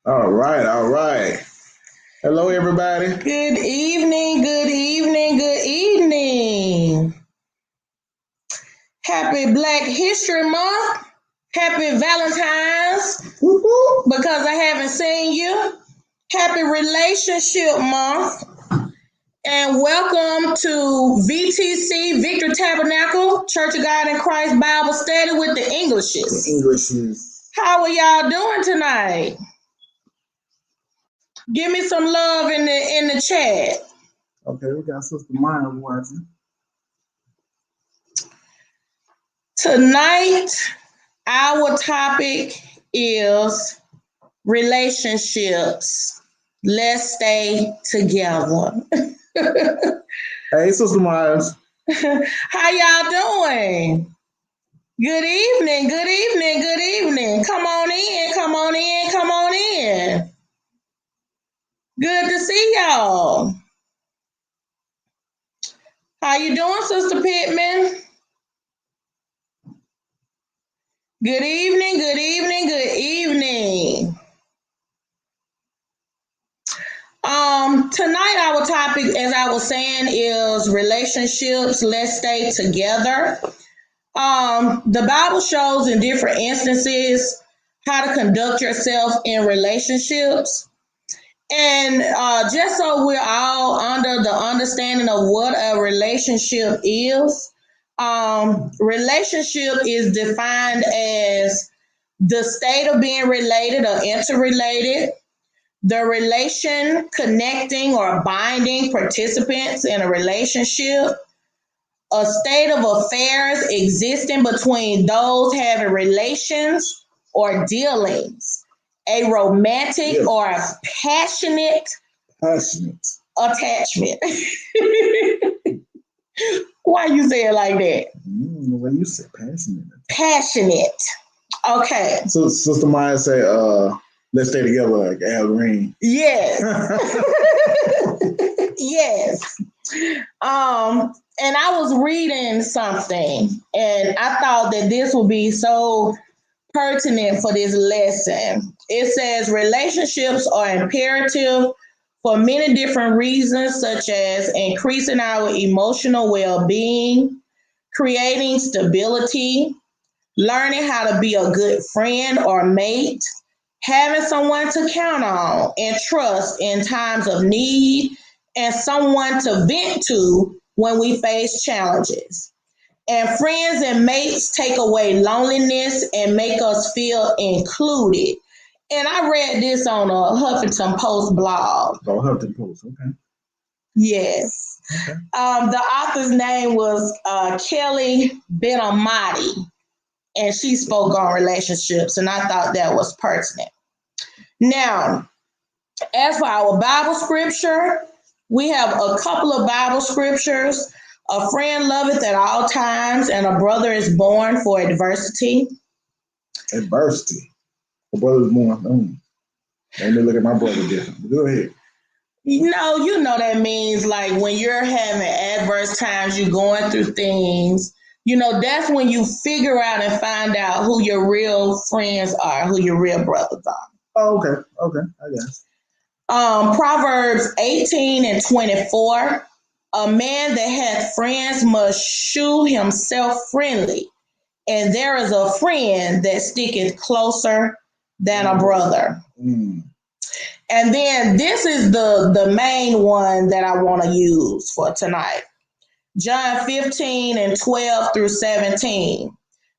All right, all right. Hello, everybody. Good evening, good evening, good evening. Happy Black History Month. Happy Valentine's because I haven't seen you. Happy Relationship Month. And welcome to VTC, Victory Tabernacle, Church of God in Christ Bible Study with the Englishes. Englishes. How are y'all doing tonight? Give me some love in the chat. Okay, we got Sister Maya watching. Tonight, our topic is relationships. Let's stay together. Hey, Sister Maya. How y'all doing? Good evening, good evening, good evening. Come on in, come on in, come on in. Good to see y'all. How you doing, Sister Pittman? Good evening, good evening, good evening. Tonight our topic, as I was saying, is relationships. Let's stay together. The Bible shows in different instances how to conduct yourself in relationships. And just so we're all under the understanding of what a relationship is, relationship is defined as the state of being related or interrelated, the relation connecting or binding participants in a relationship, a state of affairs existing between those having relations or dealings, a romantic or a passionate attachment. Why you say it like that? The way you said passionate. Passionate. Okay. So Sister Maya say, let's stay together like Al Green. Yes. Yes. And I was reading something and I thought that this would be so pertinent for this lesson. It says relationships are imperative for many different reasons, such as increasing our emotional well-being, creating stability, learning how to be a good friend or mate, having someone to count on and trust in times of need, and someone to vent to when we face challenges. And friends and mates take away loneliness and make us feel included. And I read this on a Huffington Post blog. Oh, Huffington Post, okay. Yes. Okay. The author's name was Kelly Benamati, and she spoke on relationships, and I thought that was pertinent. Now, as for our Bible scripture, we have a couple of Bible scriptures. A friend loveth at all times, and a brother is born for adversity. Adversity. A brother is born. Let me look at my brother different. Go ahead. You know that means like when you're having adverse times, you're going through things. That's when you figure out and find out who your real friends are, who your real brothers are. Oh, okay. I guess. Proverbs 18:24. A man that hath friends must shew himself friendly, and there is a friend that sticketh closer than a brother. And then this is the main one that I want to use for tonight. John 15:12-17.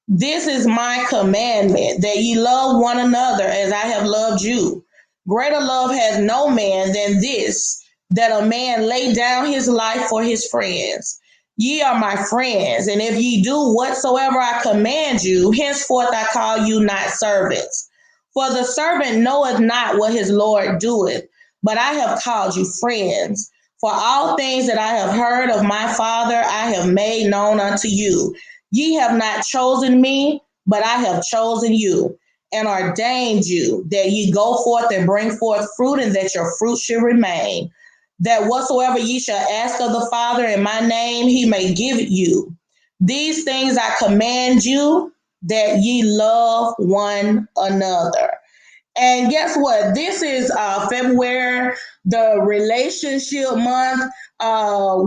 This is my commandment, that ye love one another as I have loved you. Greater love has no man than this, that a man lay down his life for his friends. Ye are my friends, and if ye do whatsoever I command you, henceforth I call you not servants. For the servant knoweth not what his Lord doeth, but I have called you friends. For all things that I have heard of my Father I have made known unto you. Ye have not chosen me, but I have chosen you, and ordained you, that ye go forth and bring forth fruit, and that your fruit should remain. That whatsoever ye shall ask of the Father in my name, he may give you. These things I command you, that ye love one another. And guess what? This is February, the relationship month.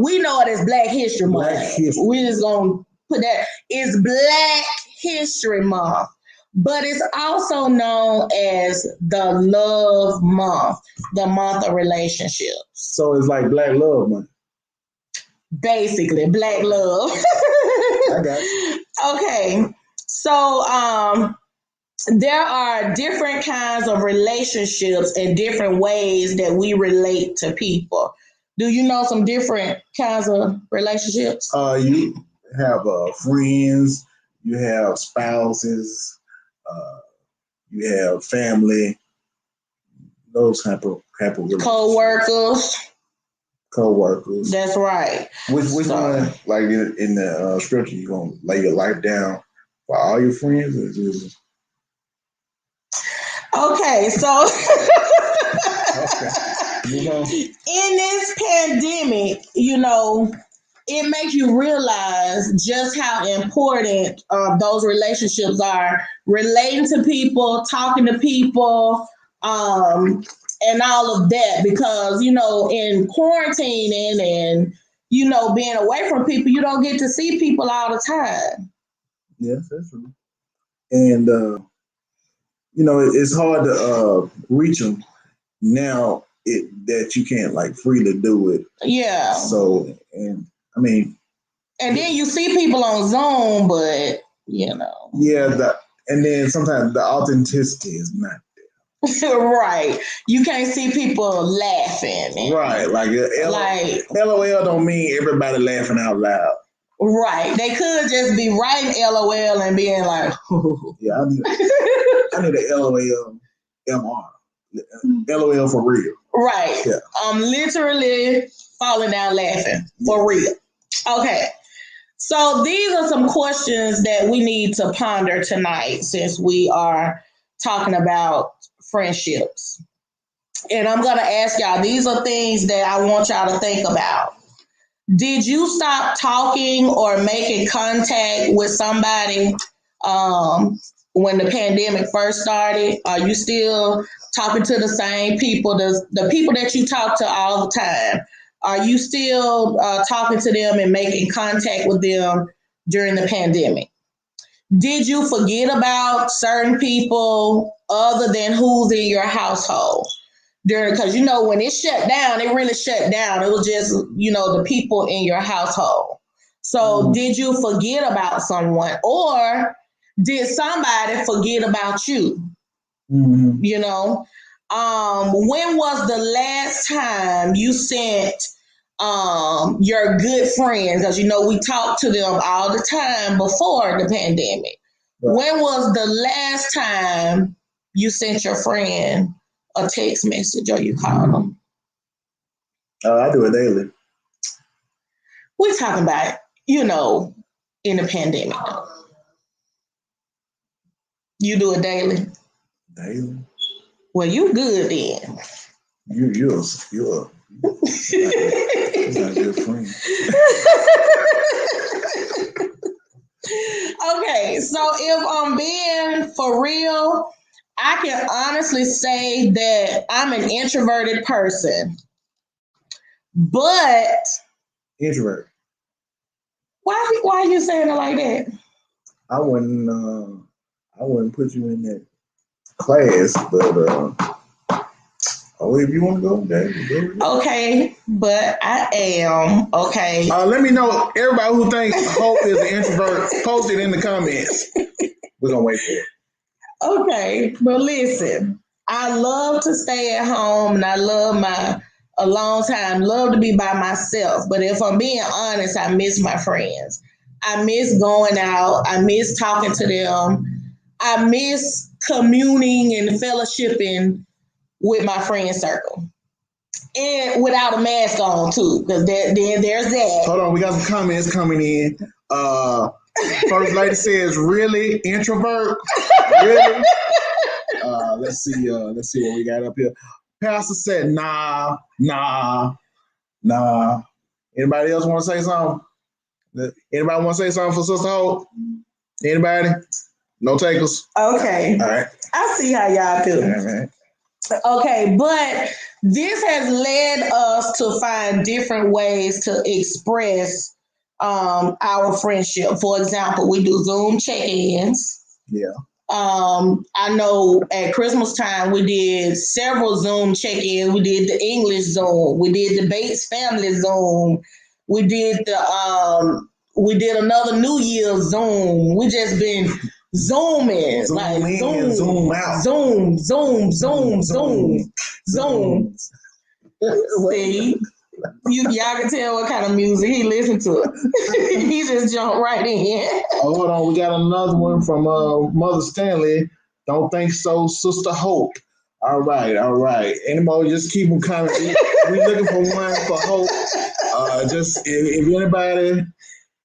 We know it as Black History Month. Black History. We just gonna put that. It's Black History Month, but it's also known as the Love Month, the month of relationships. So it's like Black Love Month. Basically, Black love. I got you. Okay, so there are different kinds of relationships and different ways that we relate to people. Do you know some different kinds of relationships? You have friends, you have spouses, you have family, those type of relationships. Co-workers. That's right. Which one, like in the scripture, you gonna lay your life down for all your friends, or just... Okay, so okay. In this pandemic, it makes you realize just how important those relationships are. Relating to people, talking to people, and all of that. Because, in quarantining and, being away from people, you don't get to see people all the time. Yes, that's true. And, it's hard to reach them now that you can't, like, freely do it. Yeah. So, and then you see people on Zoom, but yeah, and then sometimes the authenticity is not there. Right. You can't see people laughing. Right. Like LOL don't mean everybody laughing out loud. Right. They could just be writing LOL and being like, yeah, I need a LOL MR. LOL for real. Right. Yeah. I'm literally falling down laughing for real. Okay. So these are some questions that we need to ponder tonight since we are talking about friendships. And I'm going to ask y'all, these are things that I want y'all to think about. Did you stop talking or making contact with somebody when the pandemic first started? Are you still talking to the same people, the people that you talk to all the time? Are you still talking to them and making contact with them during the pandemic? Did you forget about certain people other than who's in your household? Because, when it shut down, it really shut down. It was just, the people in your household. So did you forget about someone, or did somebody forget about you? Mm-hmm. When was the last time you sent your good friends, because we talked to them all the time before the pandemic. Right. When was the last time you sent your friend a text message or you called them? I do it daily. We're talking about, in the pandemic. You do it daily? Daily. Well, you good then. You're not a good friend. Okay, so if I'm being for real, I can honestly say that I'm an introverted person. But introvert. Why are you saying it like that? I wouldn't put you in that class, but if you want to go, Dave, go. Okay, but I am. Okay. Let me know, everybody who thinks Hope is an introvert, post it in the comments. We're going to wait for it. Okay, but listen, I love to stay at home and I love a long time, love to be by myself. But if I'm being honest, I miss my friends. I miss going out. I miss talking to them. I miss communing and fellowshipping with my friend circle. And without a mask on too, because then there's that. Hold on, we got some comments coming in. First lady says, really? Introvert? Really? Let's see what we got up here. Pastor said, nah. Anybody else want to say something? Anybody want to say something for Sister Hope? Anybody? No takers? Okay. All right. I see how y'all do. Right. Okay, but this has led us to find different ways to express our friendship. For example, we do Zoom check-ins. Yeah. I know at Christmas time we did several Zoom check-ins. We did the English Zoom. We did the Bates family Zoom. We did another New Year's Zoom. We just been Zooming, Zoom like in, Zoom, zoom out. Zoom. See, y'all can tell what kind of music he listened to. He just jumped right in. Oh, hold on, we got another one from Mother Stanley. Don't think so, Sister Hope. All right. Anymore, just keep them coming. We looking for one for Hope. Just if anybody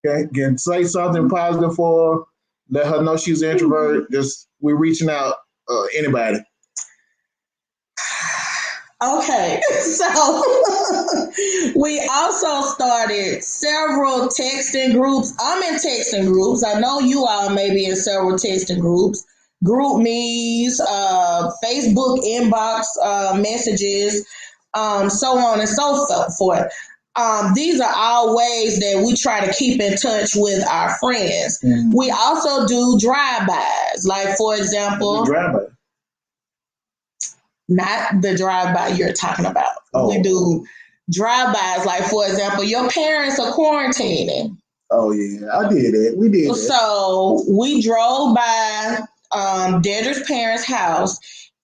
can say something positive for her, let her know she's an introvert. Just we're reaching out. Anybody. Okay, so we also started several texting groups. I'm in texting groups. I know you all may be in several texting groups, group me's, Facebook inbox messages, so on and so forth. These are all ways that we try to keep in touch with our friends. Mm. We also do drive-bys. Like, for example, Drive-by. not the drive-by you're talking about. Oh. We do drive-bys. Like, for example, your parents are quarantining. Oh, yeah. I did that. We did that. So we drove by Dedra's parents' house,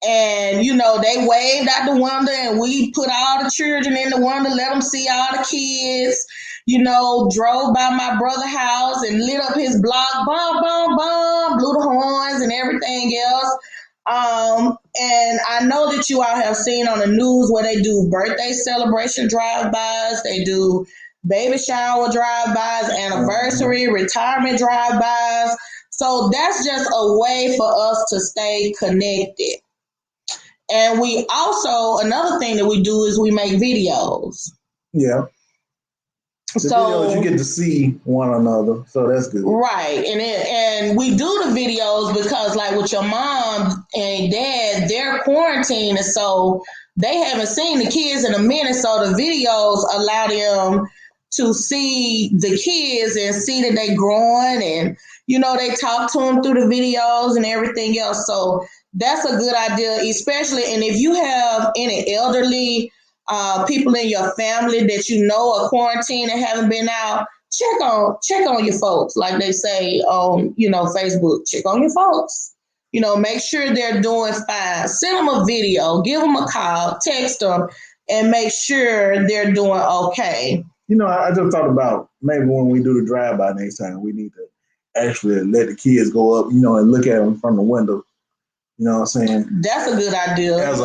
and, they waved out the window, and we put all the children in the window, let them see all the kids, drove by my brother's house and lit up his block, bum, bum, bum, blew the horns and everything else. And I know that you all have seen on the news where they do birthday celebration drive-bys, they do baby shower drive-bys, anniversary, retirement drive-bys. So that's just a way for us to stay connected. And we also, another thing that we do is we make videos. Yeah. The videos, you get to see one another, so that's good. Right, and we do the videos because, like, with your mom and dad, they're quarantined, so they haven't seen the kids in a minute. So the videos allow them to see the kids and see that they growing, and they talk to them through the videos and everything else. So that's a good idea, especially, and if you have any elderly people in your family that are quarantined and haven't been out, check on your folks, like they say on Facebook. Check on your folks. Make sure they're doing fine. Send them a video, give them a call, text them, and make sure they're doing okay. I just thought about maybe when we do the drive-by next time, we need to actually let the kids go up, and look at them from the window. You know what I'm saying? That's a good idea. As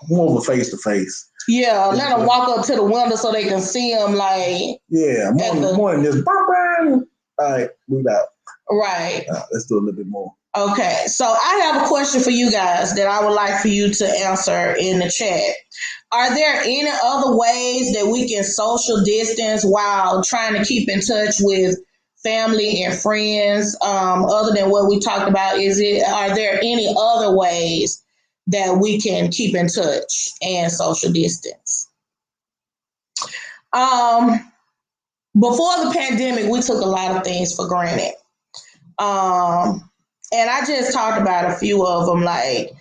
more of a face-to-face. Yeah, let them walk up to the window so they can see them, like... Yeah, more than just... All right, move out. Right. Let's do a little bit more. Okay, so I have a question for you guys that I would like for you to answer in the chat. Are there any other ways that we can social distance while trying to keep in touch with family and friends, other than what we talked about? Are there any other ways that we can keep in touch and social distance? Before the pandemic, we took a lot of things for granted. And I just talked about a few of them, like,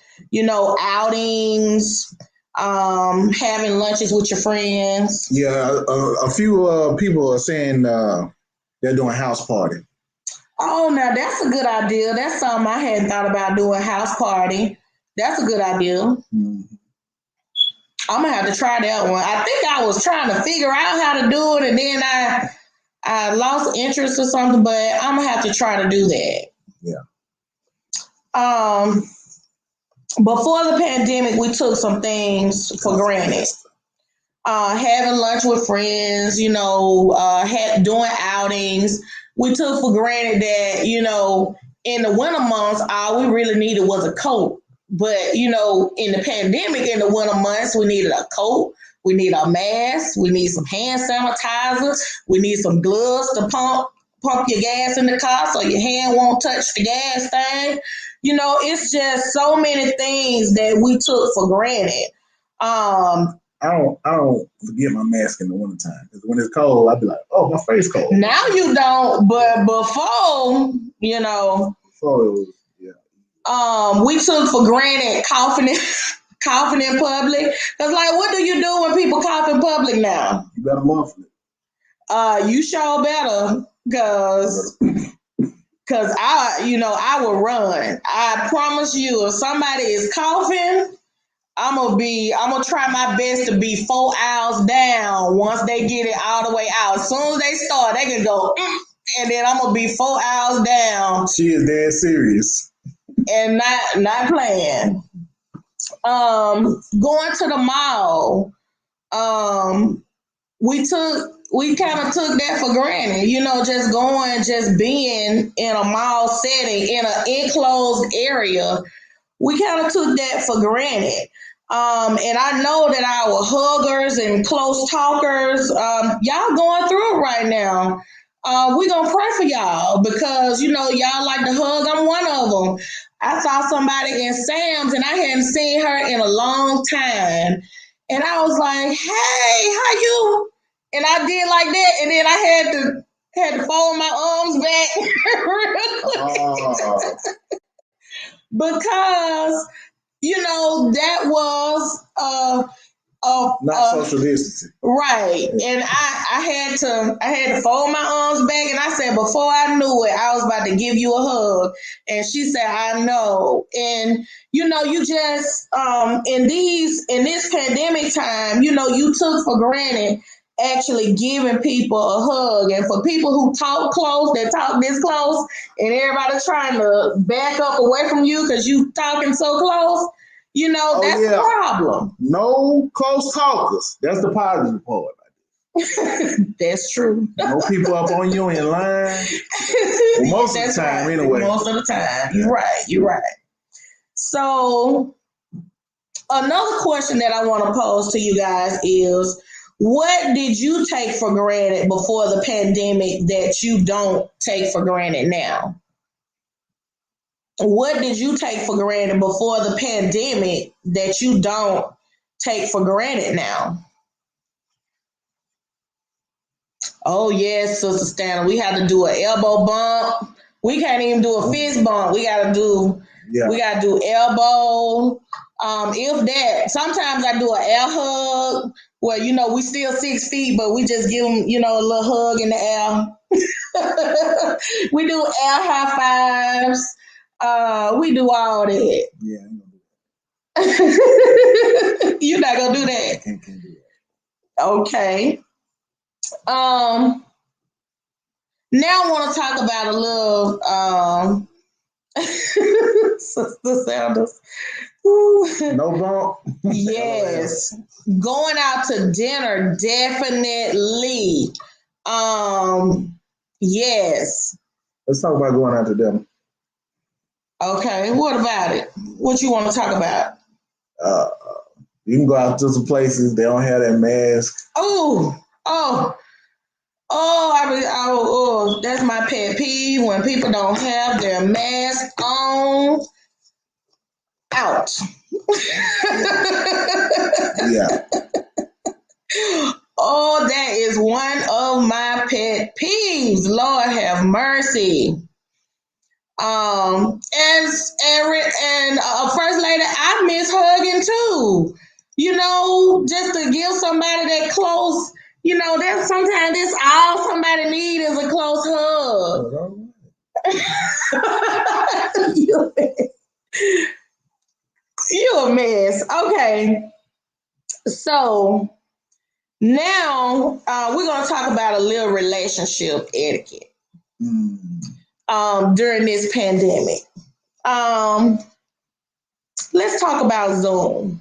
outings, having lunches with your friends. Yeah, a few people are saying they're doing house party. Oh, now that's a good idea. That's something I hadn't thought about, doing house party. That's a good idea. Mm-hmm. I'm going to have to try that one. I think I was trying to figure out how to do it, and then I lost interest or something, but I'm going to have to try to do that. Yeah. Before the pandemic, we took some things for granted. Having lunch with friends, doing outings. We took for granted that, in the winter months, all we really needed was a coat. But, in the pandemic, in the winter months, we needed a coat, we need a mask, we need some hand sanitizer, we need some gloves to pump pump your gas in the car so your hand won't touch the gas thing. You know, it's just so many things that we took for granted. I don't forget my mask in the wintertime because when it's cold, I'll be like, oh, my face cold. Now you don't, but before, you know, Before it was, yeah. We took for granted coughing in public. Cause like, what do you do when people cough in public now? You better muffle it. You sure better, cause I will run. I promise you, if somebody is coughing, I'm gonna try my best to be 4 hours down once they get it all the way out. As soon as they start, they can go, and then I'm gonna be 4 hours down. She is dead serious. And not playing. Going to the mall, we kind of took that for granted, you know, just being in a mall setting, in an enclosed area. We kind of took that for granted. And I know that our huggers and close talkers, y'all going through it right now. We're going to pray for y'all because, you know, y'all like to hug. I'm one of them. I saw somebody in Sam's and I hadn't seen her in a long time. And I was like, hey, how you? And I did like that. And then I had to fold my arms back real quick. Because, you know, that was not social distancing. Right. And I had to fold my arms back and I said, before I knew it, I was about to give you a hug. And she said, I know. And, you know, you just, in this pandemic time, you know, you took for granted actually giving people a hug. And for people who talk close, that talk this close, and everybody trying to back up away from you because you talking so close, you know, that's the problem. No close talkers. That's the positive part. That's true. No people up on you in line. Well, most of the time, right. anyway. Most of the time. You're right. So, another question that I want to pose to you guys is, what did you take for granted before the pandemic that you don't take for granted now? What did you take for granted before the pandemic that you don't take for granted now? Oh, yes, Sister Stanley. We have to do an elbow bump. We can't even do a fist bump. We got to do elbow. If that, sometimes I do an air hug where, you know, we still 6 feet, but we just give them, you know, a little hug in the air. We do air high fives. We do all that. Yeah, I'm gonna do that. You're not gonna do that. I can't do that. Okay. Now I want to talk about a little Sister Sanders. No bump. Yes. Going out to dinner, definitely. Yes. Let's talk about going out to dinner. Okay, what about it? What you want to talk about? You can go out to some places, they don't have that mask. That's my pet peeve when people don't have their mask on. Out. Yeah. Oh, that is one of my pet peeves. Lord have mercy. And First Lady, I miss hugging too. You know, just to give somebody that close, you know, that's sometimes that's all somebody need is a close hug. You a mess. Okay. So now we're going to talk about a little relationship etiquette during this pandemic. Let's talk about Zoom.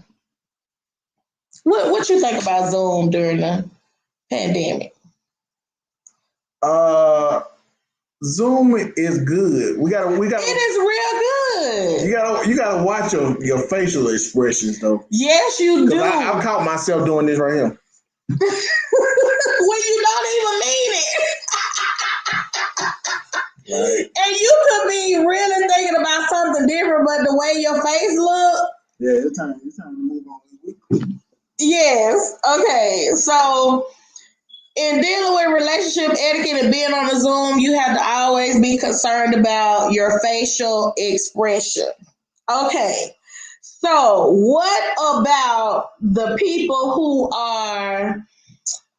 What you think about Zoom during the pandemic? Zoom is good. We got. It is real good. You gotta watch your facial expressions though. Yes, you do. I caught myself doing this right here. When you don't even mean it. Right. And you could be really thinking about something different, but the way your face look. Yeah, it's time to move on. Yes. Okay. So in dealing with relationship etiquette and being on the Zoom, you have to always be concerned about your facial expression. Okay. So what about the people who are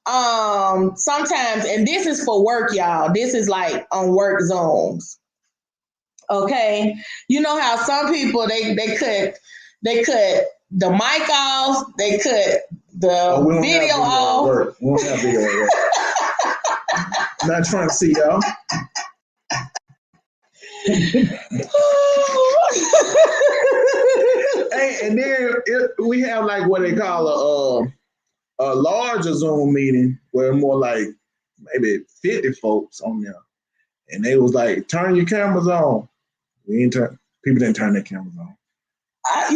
sometimes, and this is for work, y'all. This is like on work Zooms. Okay. You know how some people they cut the mic off, they cut the video off. We don't have video at work. Not trying to see y'all. Hey, and then we have like what they call a larger Zoom meeting where more like maybe 50 folks on there, and they was like, "Turn your cameras on." People didn't turn their cameras on. I'm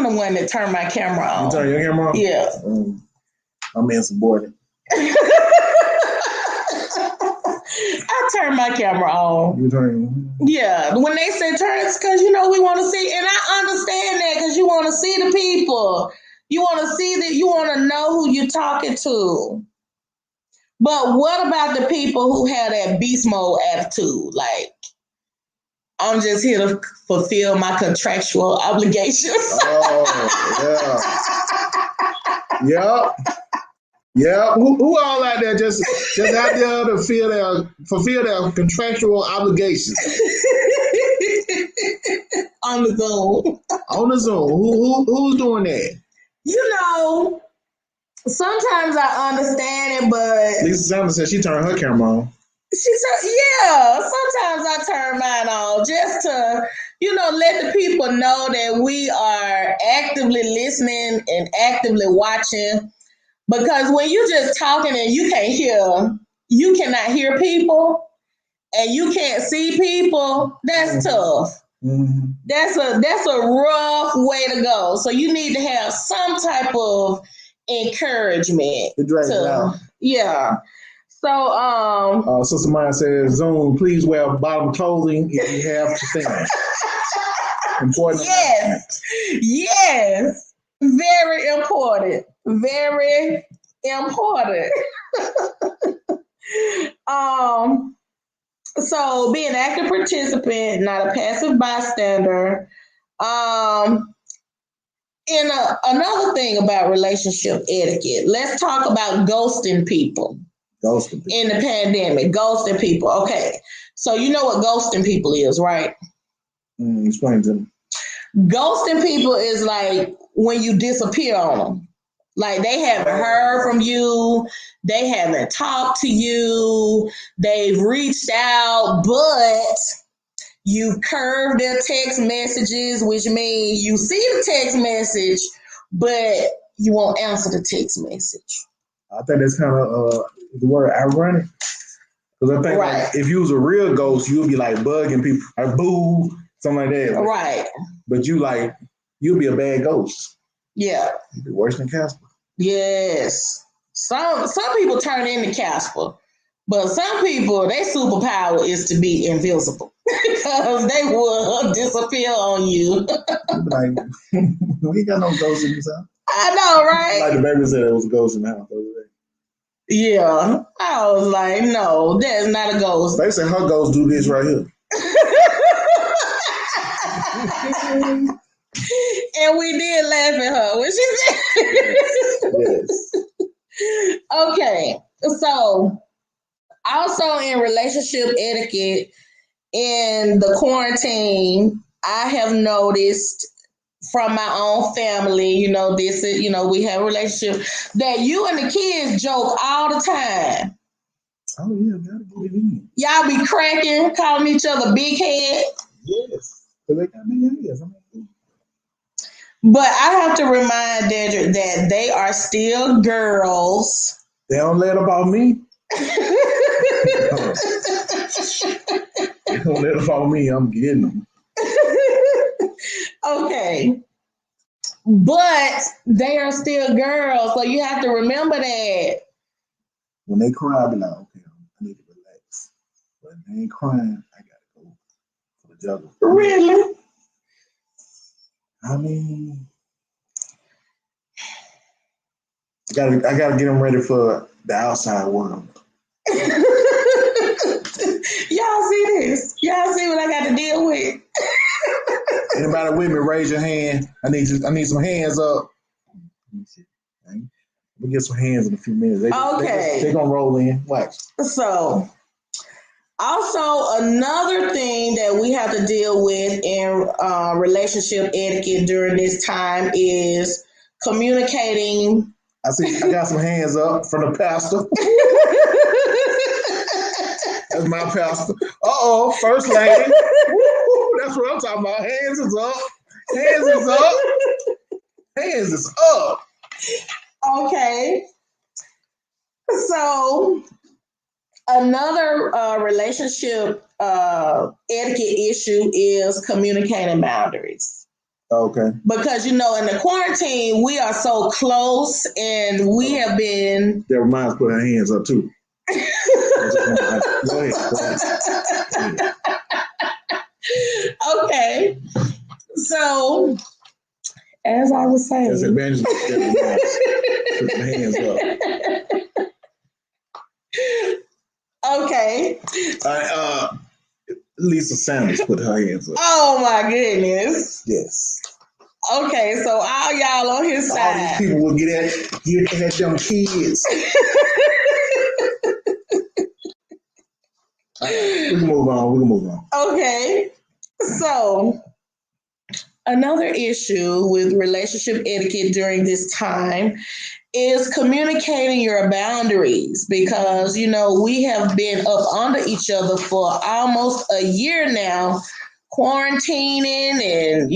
the one that turned my camera on. You turn your camera on? Yeah. I'm insubordinate. I turned my camera on. You turn? Yeah. When they say turn, it's because we want to see, and I understand that because you want to see the people. You want to see that. You want to know who you're talking to. But what about the people who have that beast mode attitude? Like, I'm just here to fulfill my contractual obligations. Oh, yeah. Yeah. Who all out there just out there to fulfill their contractual obligations? On the Zoom. On the Zoom. Who's doing that? Sometimes I understand it, but Lisa Sanders said she turned her camera on. She said, yeah, sometimes I turn mine on just to, let the people know that we are actively listening and actively watching. Because when you're just talking and you cannot hear people and you can't see people, that's tough. Mm-hmm. That's a rough way to go. So you need to have some type of encouragement. Yeah. So, Sister Maya says, Zoom, please wear bottom clothing if you have to stand. Important. Yes. Very important. Very important. So be an active participant, not a passive bystander. Another thing about relationship etiquette, let's talk about ghosting people. In the pandemic, ghosting people. Okay, so you know what ghosting people is, right? Explain to me. Ghosting people is like when you disappear on them. Like they haven't heard from you, they haven't talked to you, they've reached out, but you curve their text messages, which means you see the text message, but you won't answer the text message. I think that's kind of the word ironic. Because I think like, if you was a real ghost, you would be like bugging people, like boo, something like that. Right. But you'll be a bad ghost. Yeah. You'd be worse than Casper. Yes. Some people turn into Casper, but some people, their superpower is to be invisible because they will disappear on you. Like, we ain't got no ghosts in this house. I know, right? Like the baby said, it was a ghost in the house over there. Yeah, I was like, no, that's not a ghost. They say her ghost do this right here. And we did laugh at her when she said yes. Okay, so also in relationship etiquette in the quarantine, I have noticed from my own family, this is, we have a relationship that you and the kids joke all the time. Oh yeah, gotta get it in. Y'all be cracking, calling each other big head. Yes, because they got big heads. But I have to remind Dedrick that they are still girls. They don't let about me. They don't let about me. I'm getting them. Okay. But they are still girls, so you have to remember that. When they cry, I'll be like, okay, I need to relax. But I ain't crying. I gotta go for the juggle. Really? I mean, I gotta get them ready for the outside world. Y'all see this? Y'all see what I got to deal with? Anybody with me? Raise your hand. I need some hands up. We'll get some hands in a few minutes. They're gonna roll in. Watch. So, also another thing that we have to deal with in relationship etiquette during this time is communicating. I got some hands up from the pastor. That's my pastor. First lady. Woo, that's what I'm talking about. Hands is up. Hands is up. Hands is up. Okay. So another relationship etiquette issue is communicating boundaries. Okay. Because, in the quarantine, we are so close and we have been... That reminds me to put her hands up too. Go ahead. Okay. So, as I was saying... That's advantage. Put the hands up. Okay. Lisa Sanders put her hands up. Oh my goodness. Yes. Okay, so all y'all on his side. All these people will get at them kids. We can move on. Okay. So another issue with relationship etiquette during this time is communicating your boundaries because, we have been up under each other for almost a year now, quarantining and,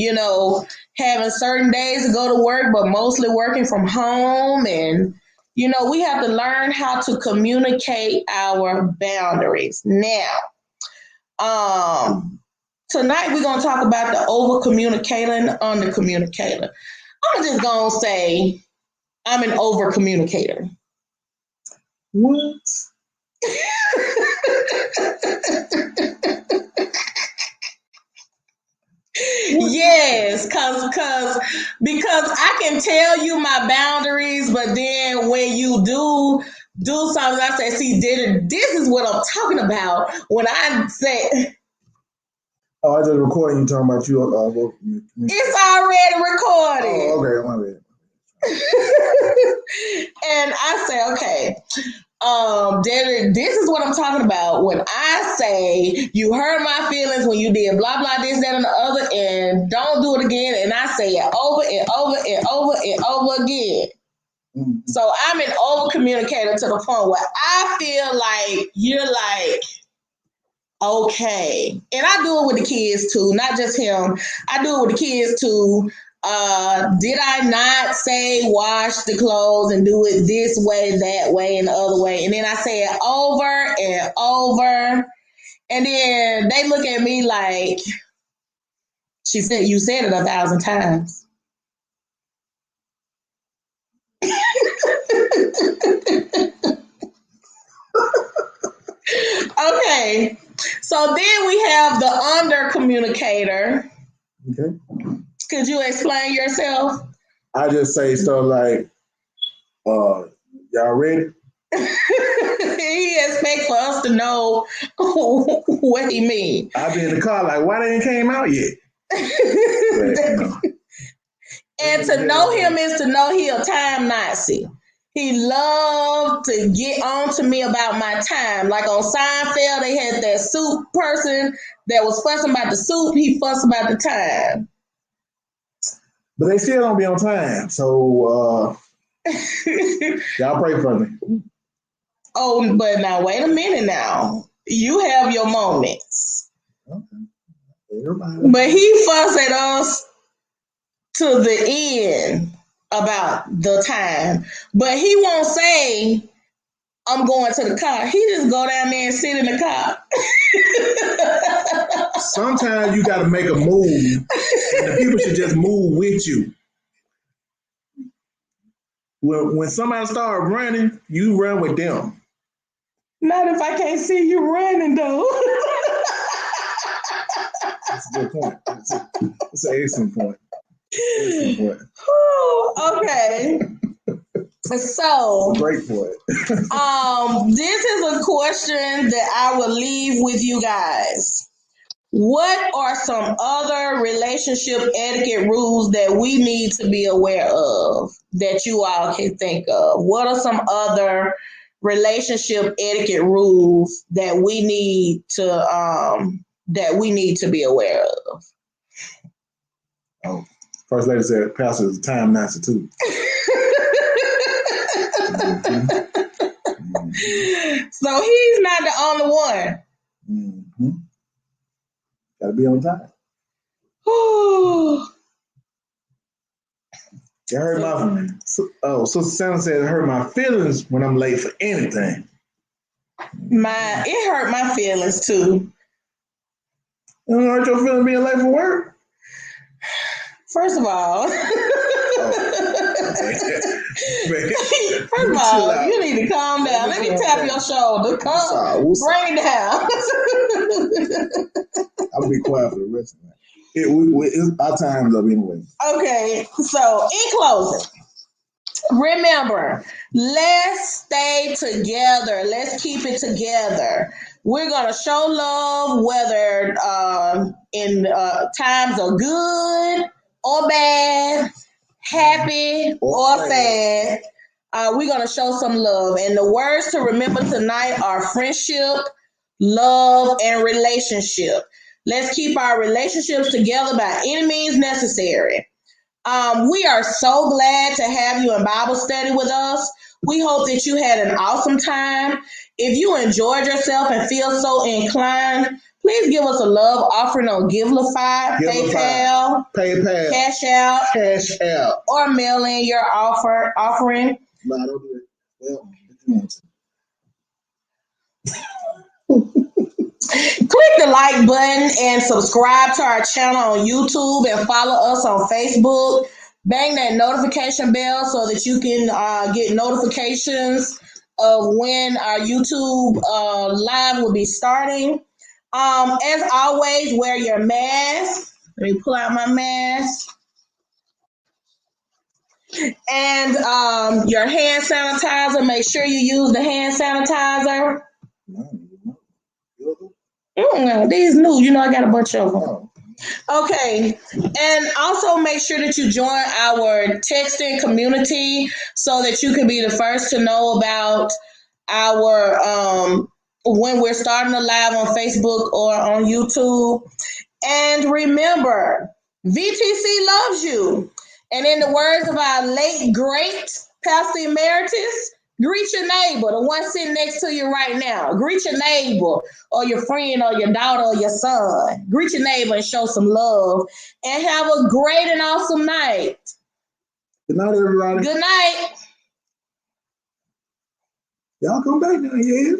having certain days to go to work, but mostly working from home. And, we have to learn how to communicate our boundaries. Now, tonight we're going to talk about the over-communicator and the under-communicator. I'm just going to say, I'm an over communicator. What? Yes, because I can tell you my boundaries, but then when you do something, I say, see, this is what I'm talking about when I say. Oh, I just recording you talking about you. It's already recorded. Oh, okay, my bad. And I say, okay, this is what I'm talking about. When I say you hurt my feelings when you did blah, blah, this, that, and the other, and don't do it again. And I say it over and over and over and over again. Mm-hmm. So I'm an over communicator to the point where I feel like you're like, okay. And I do it with the kids too, not just him. I do it with the kids too. Did I not say wash the clothes and do it this way, that way, and the other way? And then I say it over and over. And then they look at me like, you said it 1,000 times. Okay. So then we have the under communicator. Okay. Could you explain yourself? I just say stuff like, y'all ready? He expects for us to know what he means. I be in the car like, why they ain't came out yet? And to know him is to know he a time Nazi. He loved to get on to me about my time. Like on Seinfeld, they had that soup person that was fussing about the soup. He fussed about the time. But they still don't be on time. So y'all pray for me. Oh, but now wait a minute now. You have your moments. Okay. But he fussed at us to the end about the time. But he won't say, I'm going to the car. He just go down there and sit in the car. Sometimes you got to make a move, and the people should just move with you. When somebody starts running, you run with them. Not if I can't see you running, though. That's a good point. That's an excellent point. Okay. So, great point. this is a question that I will leave with you guys. What are some other relationship etiquette rules that we need to be aware of that you all can think of? What are some other relationship etiquette rules that we need to be aware of? Oh, First Lady said, "Pastor is a time master too." So he's not the only one. Mm-hmm. Got to be on time. It hurt my. Sister Santa said it hurt my feelings when I'm late for anything. It hurt my feelings too. You don't hurt your feelings being late for work? First of all, you need to calm down. Let me tap your shoulder. Bring it down. I'll be quiet for the rest of that. Our time's up anyway. Okay, so in closing, remember, let's stay together. Let's keep it together. We're going to show love whether in times are good or bad, happy or sad. We're going to show some love. And the words to remember tonight are friendship, love, and relationship. Let's keep our relationships together by any means necessary. We are so glad to have you in Bible study with us. We hope that you had an awesome time. If you enjoyed yourself and feel so inclined, please give us a love offering on Givelify, PayPal, Cash App, or mail in your offering. No, I don't do it. Well, click the like button and subscribe to our channel on YouTube and follow us on Facebook. Bang that notification bell so that you can get notifications of when our YouTube live will be starting. As always, wear your mask. Let me pull out my mask. And your hand sanitizer. Make sure you use the hand sanitizer. These new, I got a bunch of them. Okay, and also make sure that you join our texting community so that you can be the first to know about our when we're starting a live on Facebook or on YouTube. And remember, VTC loves you. And in the words of our late great Pastor Emeritus, greet your neighbor, the one sitting next to you right now. Greet your neighbor or your friend or your daughter or your son. Greet your neighbor and show some love. And have a great and awesome night. Good night, everybody. Good night. Y'all come back now, yeah.